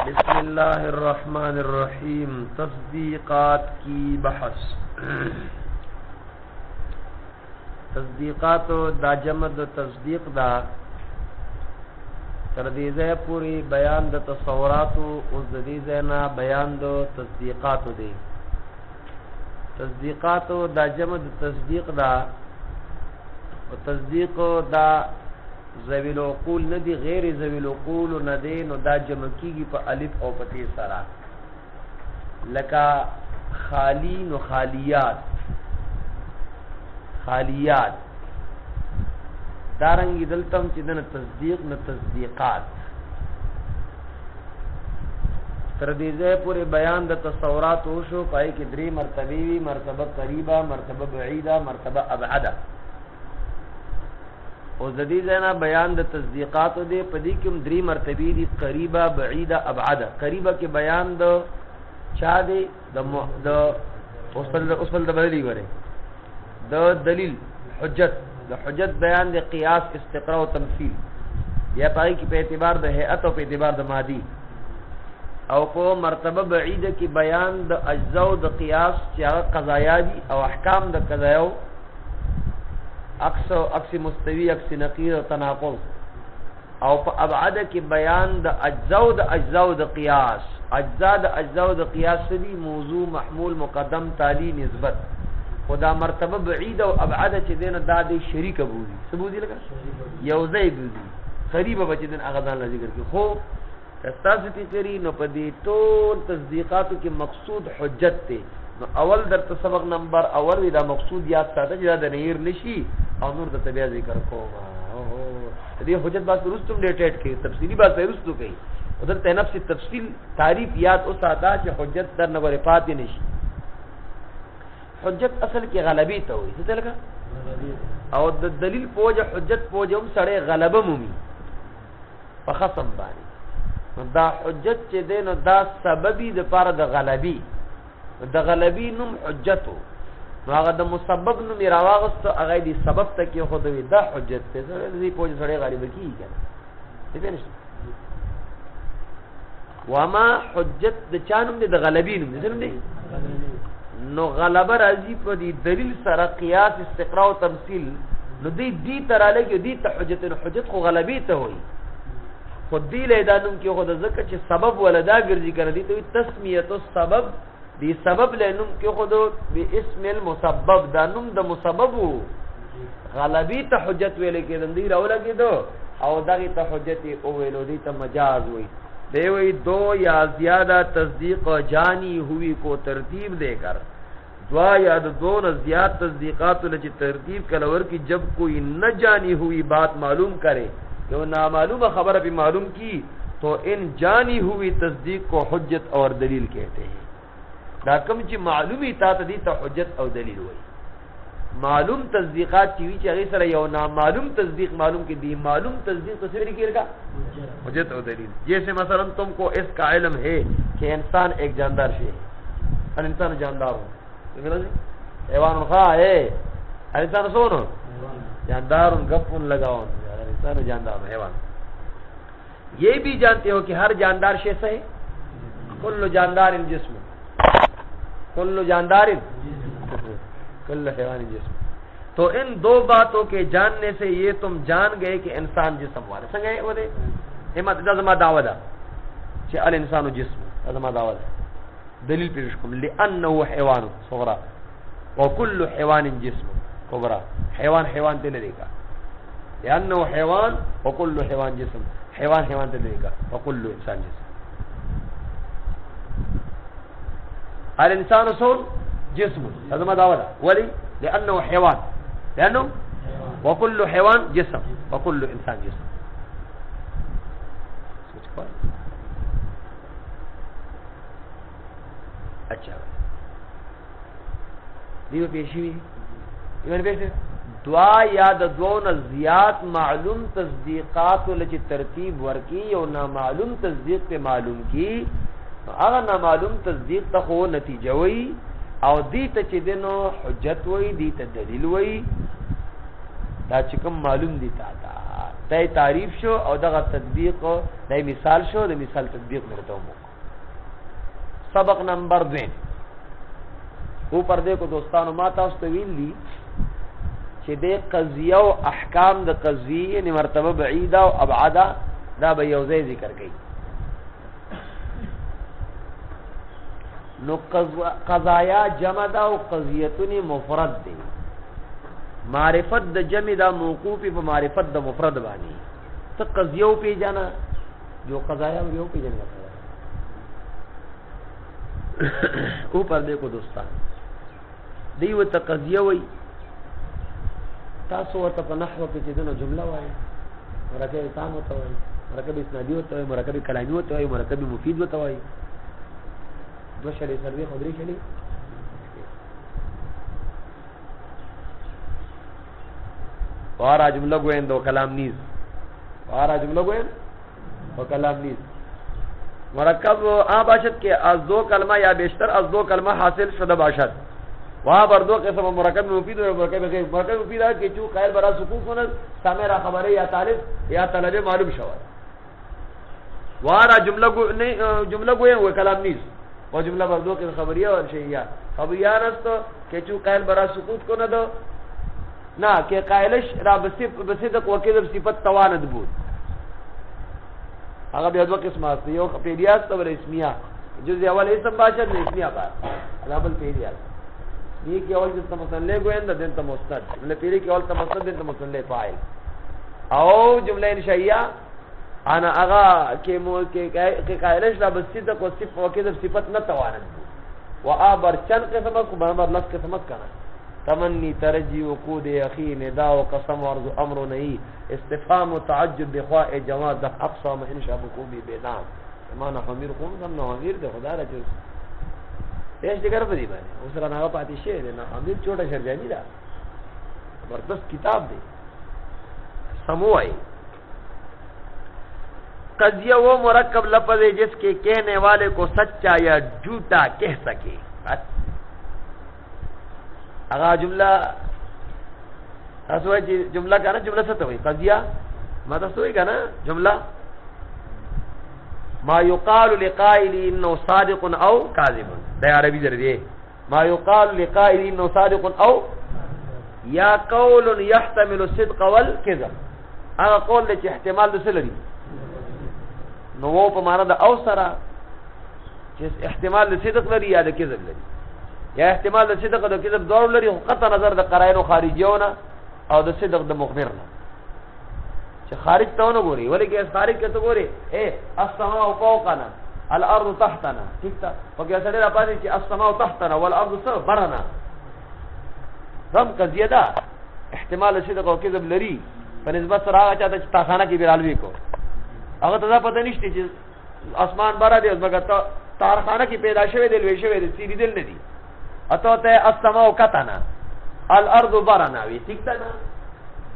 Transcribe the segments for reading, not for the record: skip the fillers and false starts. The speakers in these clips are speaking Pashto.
बिस्मिल्लाहिर्रहमानिर्रहीम। तस्दीकात की बहस। तस्दीकात दा जमद तस्दीक दा तर्दीज़े पूरी बयान द तसव्वुरात उस ददीज़े ना बयान दो तस्दीकात दे। तस्दीकात दा जमद तस्दीक दा और तस्दीक दा ज़वील उक़ूल न दी, गैर ज़वील उक़ूल न दे, नो दा जम कीगी पर अलिफ और पते सरा लका खाली नो खालियात, खालियात दारंगी दलतम चिदन तस्दीक न तस्दीकात। तरदीज़े पूरे बयान द तसव्वुरात होशो पाई कि द्री मरतबी, मरतबा करीबा, मरतबा बईदा, मरतबा अबअदा। और जदीज़ना बयान द तस्दीकात दे पदी किम द्री मरतबी दी, करीबा, बईदा, अबअदा। करीबा के बयान द चा दे द उसफल द बदली वरे द दलील हुज्जत, द हुज्जत बयान द क़ियास, इस्तिक़रा व तमसील या पाई की पे एतबार द हैअत और पे एतबार द मादी। और को मरतबा बईद की बयान द अज्जा व द क़ियास चा क़ज़ाया दी और अहकाम द क़ज़ाया अक्स मुस्तवी, अक्स नक़ीर और तनाक़ुज़। और अबअद की बयान द अज्जा व द क़ियास, अज्जा द क़ियास से भी मौजू, महमूल, मुक़द्दम, ताली, निस्बत। खुदा मरतबा बईद और अबअद चे दिन दादे शरीक बूदी सबूदी लगा यौज़ै बूदी करीब बचे दिन अगदान जिक्र की खो तस्ताज़ती करी नो पदी तो तस्दीकात के मकसूद हुज्जत थे। नो अवल दर सबक नंबर अवल विदा मकसूद याद साथा जिदा दनीर निशी और नूर द तबिया जिक्र को ओहो यदि हुज्जत बात रुस्तुम डेटेट के तफसीली बात रुस्तु कही उधर तनफ से तफसील तारीफ याद उस आता कि हुज्जत दर नगर पाती निशी। हुज्जत असल की गलबी तो हुई से लगा और दलील पोज हुज्जत पोजम सड़े गलबा मुमी फखसम बानी दा हुज्जत चे दे नो दा सबबी द पार द गलबी नुम हुज्जत हो नो अगर द मुसब्बब नुम रावागस तो अगर दी सबब तक ये खुद हुई दा हुज्जत पे सड़े दी पोज सड़े गलब की क्या ठीक है वमा हुज्जत द चानुम दे द गलबी नुम दे नो गलबा राजी पर दी दलील सरा क़ियास, इस्तिक़रा व तमसील नो दी तरह लगे दी हुज्जत नो हुज्जत को गलबी तो हुई खुद दी लेदानुम की खुद ज़क्र चे सबब वलदा गिरजी कर दी तो तस्मियत सबब दी सबब लेनुम की खुद बिस्मिल मुसब्बब दानुम द मुसब्बब गलबी तो हुज्जत वेले के दंदी रौला के दो और दागी तो हुज्जत ओ वेलो दी तो मजाज हुई दे वही दो या ज्यादा तस्दीक जानी हुई को तरतीब देकर द्वा या दो न ज्यादा तस्दीकात लची तरतीब कलवर की जब कोई न जानी हुई बात मालूम करे जो नामालूम खबर भी मालूम की तो इन जानी हुई तस्दीक को हुज्जत और दलील कहते हैं। दाकम ची मालूमी तातदी तो हुज्जत और दलील हुई मालूम तस्दीकात चीवी चाहिए सर यो नामालूम तस्दीक मालूम की दी मालूम तस्दीक तो सिर्फ लिखेगा हुज्जत और दलील। जैसे मसलन तुमको इसका इल्म है कि इंसान एक जानदार शे है, इंसान जानदार हो हैवान खा है, इंसान सोनो जानदार गप्पुन लगाओ इंसान जानदार हैवान। ये भी जानते हो कि हर जानदार शे से है कुल्लु जानदार इन जिस्म, कुल्लु जानदार इन कुल्लु हैवान इन जिस्म। तो इन दो बातों के जानने से ये तुम जान गए कि इंसान जिस्म वाले संगे वदे हिम्मत दजमा दावदा चे अल इंसानु जिस्म दजमा दावदा दलील पेश कुम लिअन्नहु हैवान सुगरा व कुल्लु हैवान जिस्म कुबरा। हैवान हैवान ते लेगा लिअन्नहु हैवान व कुल्लु हैवान जिस्म, हैवान हैवान ते लेगा व कुल्लु इंसान जिस्म। अल इंसानु सोल जिस्म दजमा दावदा वली लिअन्नहु हैवान लिअन्नहु व कुल्लु हैवान जिस्म व कुल्लु इंसान जिस्म। अच्छा दीव पेशी इवन पेशी दुआ याद दो न जियात मालूम तस्दीकात लची तरतीब वर्की और ना मालूम तस्दीक पे मालूम की अगर ना मालूम तस्दीक तक हो नतीजा वही और दी तचिदनो हुज्जत वही दी दलील वही दा चिकम मालूम दी था دای تعریف شو او دغه تطبیق دای مثال شو د مثال تطبیق مرته مو سبق نمبر 2 او پردې کو دوستانو ما تاسو ته ویلي چې د قضیه او احکام د قضیه یعنی مرتبه بعیده او ابعده دا به یو ځای ذکر کړي نو قضایا جمع دا او قضیتون مفرد دي معرفت د جمع دا موقوف په معرفت د مفرد باندې ته قضیه او پیژنه جو قضایا یو پیژنه او پر دې کو دوستان دیو ته قضیه وای تاسو ورته په نحو کې دنه جمله وای مرکب تام وته وای مرکب اسنادی وته وای مرکب کلامی وته وای مرکب مفید وته وای دو شری سروي خبري شلی وارا جمله گوین دو کلام نیز وارا جمله گوین و کلام نیز مرکب آ باشد کہ از دو کلمہ یا بیشتر از دو کلمہ حاصل شده باشد وہاں بر دو قسم مرکب مفید و مرکب غیر مرکب مفید ہے کہ جو قائل برا سکون کند سامع را خبر یا طالب یا طلب معلوم شود وارا جمله گوین و کلام نیز و جمله بر دو قسم خبریہ اور شیعہ خبریہ است کہ جو قائل برا سکون کند نا کہ قائلش را بصدق و کذب صفت تواند بود هغه بیا دوه قسمه است یو پیریاست او اسمیه جزء اول اسم باشد نه اسمیه بعد علامه پیریاست یہ کہ اول جس مثلا گویندا دین ته مستند له پیری کې اول ته مستند دین ته مثلا فاعل او جمله انشائیه انا اغا کې مو کې قائلش را بصدق و صفت و کذب صفت نه تواند و ابر چن قسمه کو برابر لفظ قسمت کنا تمنی ترجی وقود اخی ندا و قسم ورز امر نہیں استفهام و تعجب بخواء جواز اقصى ما انشاء بقوبی بینام امانا خمیر خون کم نوامیر دے خدا را چوز پیش دے کرو دی بانی اس را ناغا پاتی شیر دے نوامیر چھوٹا شرجانی دا زبردست کتاب دے سموعی قضیہ وہ مرکب لفظ ہے جس کے کہنے والے کو سچا یا جھوٹا کہہ سکے اغا جمله تاسو چې جمله کنه جمله څه ته وایي قضیه ما تاسو وایي کنه جمله ما يقال لقائل انه صادق او كاذب دا عربي ذریعہ ما يقال لقائل انه صادق او یا قول يحتمل الصدق والكذب هغه قول چې احتمال د څه لري نو وو په معنا د او سره چې احتمال د صدق لري یا د کذب لري یا احتمال د صدق او د کذب دوه لري خو قطع نظر د قرائن خارجیونه او د صدق د مخبر نه چې خارج ته نه ګوري ولی کې خارج کې ته ګوري السماء فوقنا الارض تحتنا ٹھیک تا وګیا سره را پاتې چې السماء تحتنا والارض برنا هم قضیه ده احتمال د صدق او کذب لري په نسبت سره هغه چاته چې تاخانه کې بیرالوي کو هغه ته پته نشته چې اسمان بارا دی مګر تارخانه کې پیدا شوی دی لوي شوی دی سیری دل نه دی اته ته السماء کتنا الارض برنا وی ٹھیک تا نه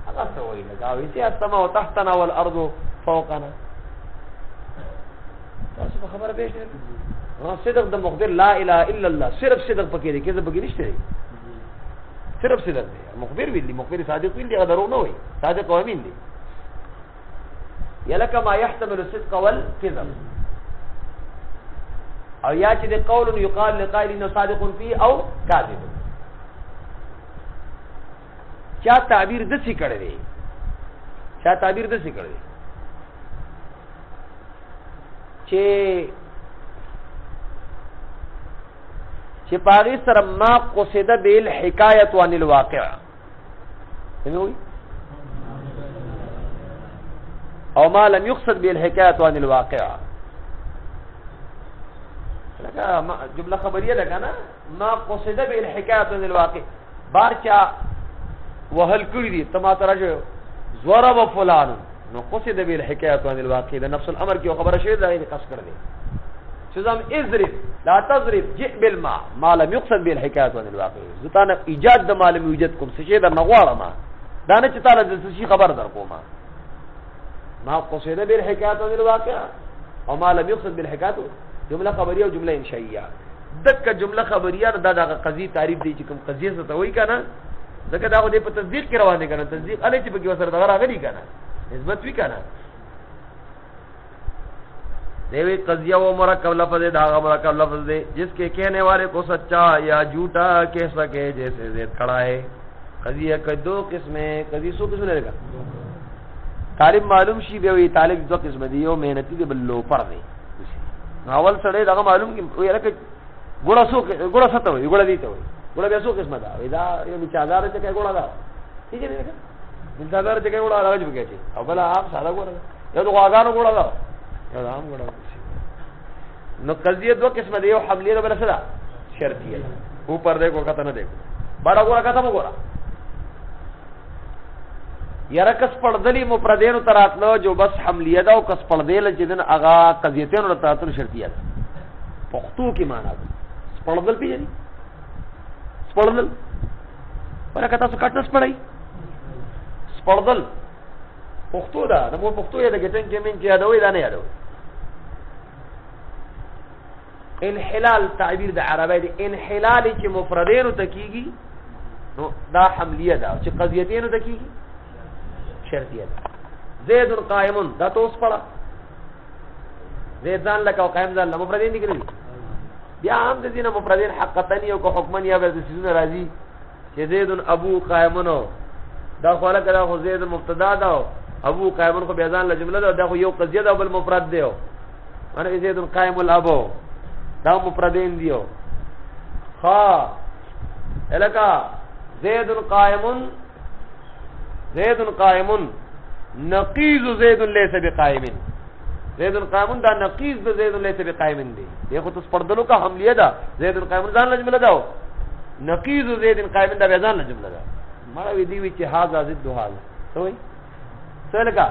هغه څه وایي لګاوي چې السماء تحتنا والارض فوقنا تاسو خبره به شئ نو صدق د مخبر لا اله الا الله صرف صدق پکې دی کله پکې نشته صرف صدق دی مخبر ویلی مخبر صادق ویلی هغه درو نه وي صادق او امین دی یلک ما يحتمل الصدق والكذب او یا چې د قول یقال لقائل انه صادق فيه او كاذب چا تعبیر د څه کړی دی چا تعبیر د څه کړی چې پاغي سره ما قصده بیل حکایت عن الواقع سموي او ما لم يقصد بالحكايه عن الواقع لکه جمله خبریه ده کنه ما قصده بالحكايه عن الواقع بارچا وهل کړی دي تما ترجو ضرب فلان نو قصده بالحكايه عن الواقع ده نفس الامر کی خبره شوی ده قص کړ دي شزم اضرب لا تضرب جئ بالماء ما لم يقصد بالحكايه عن الواقع زتانه ایجاد د معلوم وجود کوم څه ده نغواړه ما دا نه چې تعالی د څه خبر در کومه ما قصده بالحكايه عن الواقع او ما لم يقصد بالحكايه جمله خبریه او جمله انشائیه دک جمله خبریه دا د قضیه تعریف دی چې کوم قضیه څه ته وایي کنه ځکه دا خو دې په تصدیق کې روانه کنه تصدیق الی چې په کې وسره دا راغلی کنه نسبت بھی کنا دیوی قضیہ وہ مرکب لفظ ہے داغا مرکب لفظ دے جس کے کہنے والے کو سچا یا جھوٹا کہہ سکے جیسے زید کھڑا ہے. قضیہ کا دو قسمیں قضیہ سو قسم لے گا طالب معلوم شی به وی طالب دو قسم دی یو محنتی دی بلو پر دی اول سره دا معلوم کی وی لکه ګوړه سو ګوړه ستو وی ګوړه دی ته وی ګوړه به سو قسم دا وی دا یو میچادار ته کې ګوړه دا ٹھیک ہے میچادار ته کې ګوړه راځي بګی چې اوبله آپ ساده ګوړه یو دغه اگانو ګوړه دا یو عام ګوړه نو قضیه دو قسم دی یو حملیه بل سره شرطیه اوپر دیکھو کته نه دیکھو بڑا ګوړه کته مو ګوړه یاره کس پردلی مفردین تراتلو جو بس حملیه دا او کس پردیل چې دن اغا قضیتین تراتلو شرطیه ده پختو کی معنی ده پردل پیژني پردل ورکه تاسو کټس پړای پردل پختو ده نو پختو یې د ګټن کې من کې یادوي دا نه یادوي. انحلال تعبیر د عربی دی انحلال چې مفردین تکیږي نو دا حملیه ده چې قضیتین تکیږي شرطیه ده. زید قائم دا توس پڑا زید ځان لکه او قائم ځان له مفردین دي کړی بیا هم د دینه مفردین حقیقتن یو کو حکمن یا به سيزونه راځي چې زید ابو قائمونو دا خو له کړه خو زید مبتدا دا ابو قائمون خو بیا ځان له جمله دا خو یو قضیه دا بل مفرد دی معنی زید قائم الابو دا مفردین دیو خا الکا زید قائم نقیز زید لیس بقائم زید قائم دا نقیز دا زید لیس بقائم دی دیکھو تو پردلو کا حملیه دا زید قائم ځان له جمله دا نقیز زید قائم دا ځان له جمله دا مړه وی دی چې هاذا ضد هاذا سوې سلکا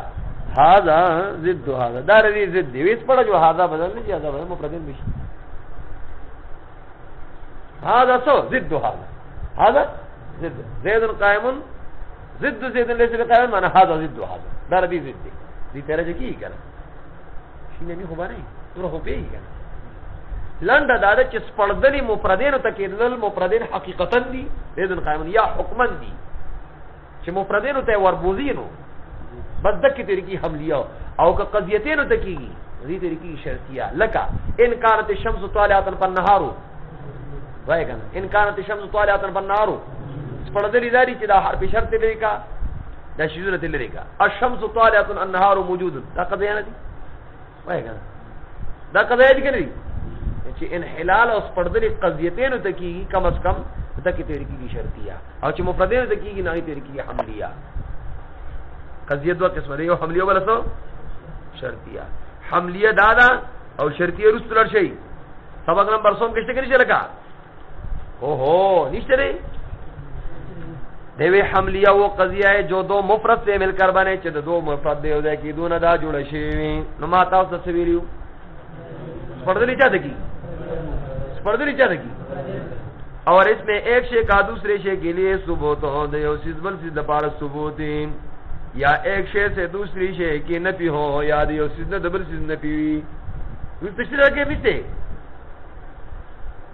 هاذا ضد هاذا دا ری ضد دی ویس پړه جو هاذا بدل نه هاذا بدل مفردین بشي هذا سو ضد هذا ضد زید قائم ضد زید لیس بقائم معنی هذا ضد هذا دا ردی ضد دی تیرا کی کنه شینه می خو باندې تر خو پیږي کنه لنډه دا د چې سپړدلی مفردین ته کېدل مفردین حقیقتا دي زید قائم یا حکما دي چې مفردین ته وربوزینو بس دکې طریقې حملیه او که قضیتین ته کیږي دې طریقې شرطیه لکه ان كانت الشمس طالعه فالنهار وای کنه ان كانت الشمس طالعه فالنهار پردلی داری چې دا حرف شرط لري کا دا شذونه لري کا الشمس طالعه النهار موجود دا قضیه نه دي وای کنه دا قضیه دي کنه چې انحلال او پردلی قضیتین ته کی کم از کم ته کی طریقې کی شرطیه او چې مفردین ته کی نه طریقې کی حملیه قضیه دوه قسم دي یو حملیه ولا سو شرطیه حملیه دادا او شرطیه رسل شي سبق نمبر 100 کشته کې نشي لگا اوہو نشته دی دیوی حملیہ وہ قضیہ ہے جو دو مفرد سے مل کر بنے چھ دو مفرد دے ہو جائے کی دون دا جوڑا شیوی نما تاو تصویریو سپردلی چاہتے کی اور اس میں ایک شے کا دوسرے شے کے لیے ثبوت ہو دے ہو سیزبل سی دپار ثبوتی یا ایک شے سے دوسری شے کی نفی ہو یا دے ہو سیزن دبل سیز نفی ہوئی تشریح کے مستے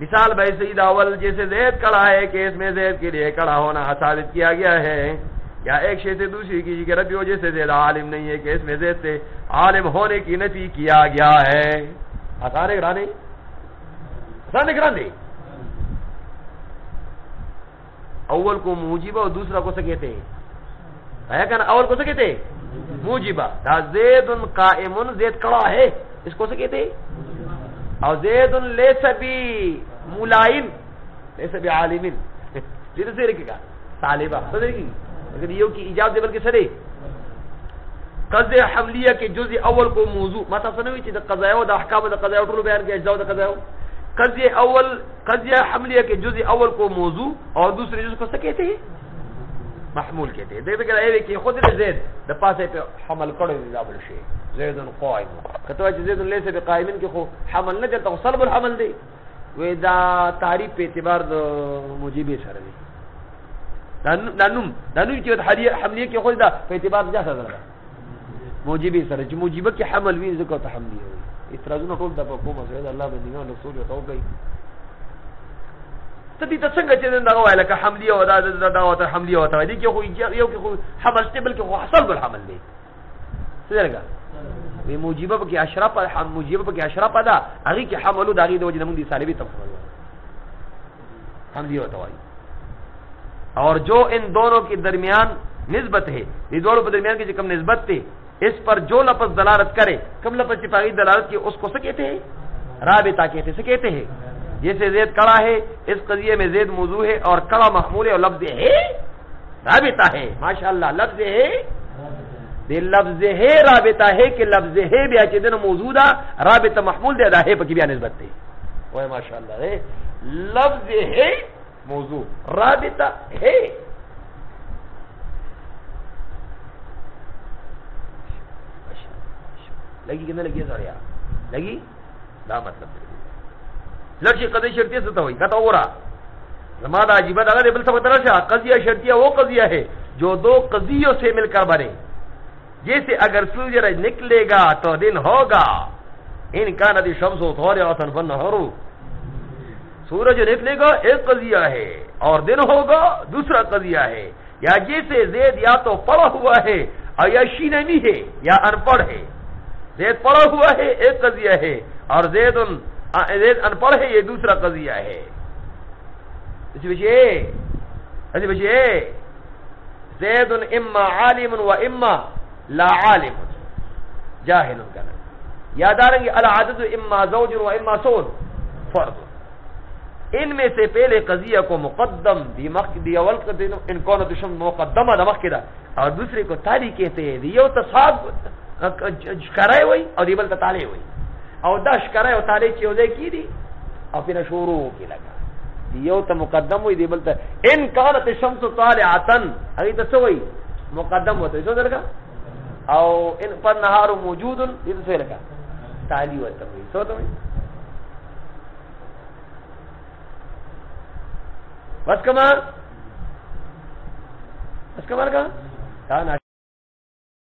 مثال بھائی سید اول جیسے زید کڑا ہے کہ اس میں زید کے لیے کڑا ہونا ثابت کیا گیا ہے یا ایک شے سے دوسری کی رفی ہو جیسے زید عالم نہیں ہے کہ اس میں زید سے عالم ہونے کی نفی کیا گیا ہے آسان گرانے اول کو موجبہ اور دوسرا کو سکتے ہے کہ اول کو سکتے موجبہ دا زید قائم زید کڑا ہے اس کو سکتے او زید لیس بی ملائم لیس بی عالمین زید سے رکھے گا طالبہ صدر کی اگر یہ کی ایجاب دے بلکہ سرے قضیہ حملیہ کے جزء اول کو موضوع ماتا سنوی چی دا قضایو دا احکام دا قضایو طولو بیان کے اجزاو دا قضایو قضیہ حملیہ کے جزء اول کو موضوع اور دوسرے جزء کو سکتے ہیں محمول کہتے ہیں دیکھ بگر ایوے کہ خود زید دا پاسے پہ حمل کڑے نظابل شے زید قائم کتوا چې زید لیس بقائمین کې خو حمل نه چلته صلب الحمل دی وې دا تعریف په اعتبار د موجبه سره دی دا نوم چې حملیه کې خو دا په اعتبار ځا سره ده موجبه سره چې موجبه کې حمل وی ځکه ته حملیه وي اعتراضونه ټول د کومه زید الله بندګانو رسول او توګي ته دې څنګه چې دا وایله که حملیه او دا حملیه او ته دي کې خو یو کې خو حمل ته بلکې خو صلب الحمل دی څنګه وی موجبه کې اشراف موجبه کې اشراف ادا هغه کې حملو داغي د وجه نمون دي سالبي تفصیل ہم دی ہوتا اور جو ان دونوں کے درمیان نسبت ہے یہ دونوں کے درمیان کی جو کم نسبت تھی اس پر جو لفظ دلالت کرے کم لفظ چپاگی دلالت کی اس کو سے کہتے ہیں رابطہ کہتے سے کہتے ہیں جیسے زید کڑا ہے اس قضیے میں زید موضوع ہے اور کڑا محمول ہے اور لفظ ہے رابطہ ہے ماشاءاللہ لفظ ہے دے لفظ ہے رابطہ ہے کہ لفظ ہے بیا چې دنه موجوده رابطه محمول دی دا ہے پکې بیا نسبت دی وای ماشاءاللہ ہے لفظ ہے موضوع رابطہ ہے لگی کہ نہ لگی سر یار لگی دا مطلب لفظ قضیہ شرطیہ سے تو کہتا ہو رہا زمانہ عجیبہ اگر بل سب طرح قضیہ شرطیہ وہ قضیہ ہے جو دو قضیوں سے مل کر بنے جیسے اگر سورج نکلے گا تو دن ہوگا ان کا ندی شمس و تھورے اوتن بن ہرو سورج نکلے گا ایک قضیہ ہے اور دن ہوگا دوسرا قضیہ ہے یا جیسے زید یا تو پڑھا ہوا ہے اور یا شینمی ہے یا ان پڑھ ہے زید پڑھا ہوا ہے ایک قضیہ ہے اور زید ان پڑھ ہے یہ دوسرا قضیہ ہے اسی بچے زید اما عالم و اما لا عالم جاہل کنا یاد آ رہی العدد اما زوج و اما سون فرد ان میں سے پہلے قضیہ کو مقدم دی اول ان کون دشم مقدمہ دمخ کدا اور دوسرے کو تالی کہتے ہیں یہ تصاب کرائے ہوئی اور یہ بلتا تالے ہوئی اور دش کرائے اور تالے چیوزے کی دی اور پھر شروع کی لگا یہ تو مقدم ہوئی دی بلتا ان کانت الشمس طالعتن اگے تو ہوئی مقدم ہوتا ہے سو درگا او ان پر نہار موجود یہ تو سے لگا تالی ہوتا ہوئی سو تو بس کمار کا